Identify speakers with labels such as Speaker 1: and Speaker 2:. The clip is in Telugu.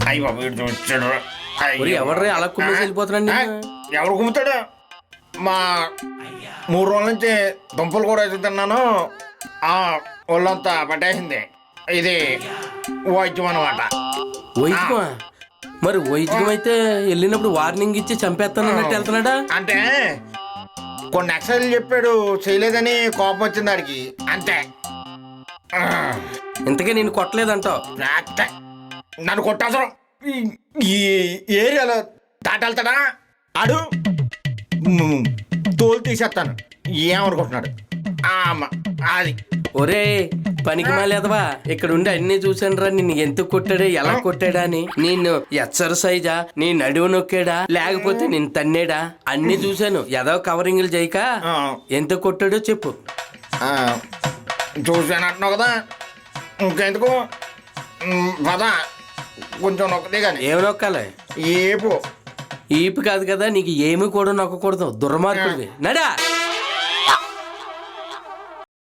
Speaker 1: అయ్యి బాబు వచ్చాడు.
Speaker 2: ఎవరు అలా కుమ్మేసి వెళ్ళిపోతున్నాండి?
Speaker 1: ఎవరు కుమ్ముతాడు? మా 3 రోజుల నుంచి దుంపలు కూడా వేసి తిన్నాను, ఒళ్ళంతా పట్టేసింది. ఇది వైద్యం అన్నమాట.
Speaker 2: వైద్యమా? మరి వైద్యం అయితే వెళ్ళినప్పుడు వార్నింగ్ ఇచ్చి చంపేస్తానన్నట్టు వెళ్తున్నాడా?
Speaker 1: అంటే కొన్ని ఎక్సర్సైజ్ చెప్పాడు, చేయలేదని కోపం వచ్చింది వాడికి, అంతే.
Speaker 2: ఇంతకీ నేను కొట్టలేదంటావు?
Speaker 1: నన్ను కొట్టాల్సిన ఈ ఏరియాలో దాటెళ్తాడా ఆడు? తోలు తీసేస్తాను, ఏమనుకుంటున్నాడు? అది
Speaker 2: ఒరే పనికి మాలేదవా, ఇక్కడ ఉండి అన్ని చూసాను రా. నిన్ను ఎంత కొట్టాడా, ఎలా కొట్టాడా అని. నేను ఎక్సర్సైజా, నీ నడువు నొక్కాడా, లేకపోతే నేను తన్నేడా, అన్ని చూశాను. ఏదో కవరింగ్లు చేయక ఎంత కొట్టాడో చెప్పు.
Speaker 1: చూసాను అంటున్నావు కదా, ఇంకెందుకు పదా కొంచెం నొక్కదే కానీ.
Speaker 2: ఏమి నొక్కాలి?
Speaker 1: ఏపు.
Speaker 2: ఈపు కాదు కదా, నీకు ఏమి కూడా నొక్కకూడదు, దుర్మార్గుడివి. నడా.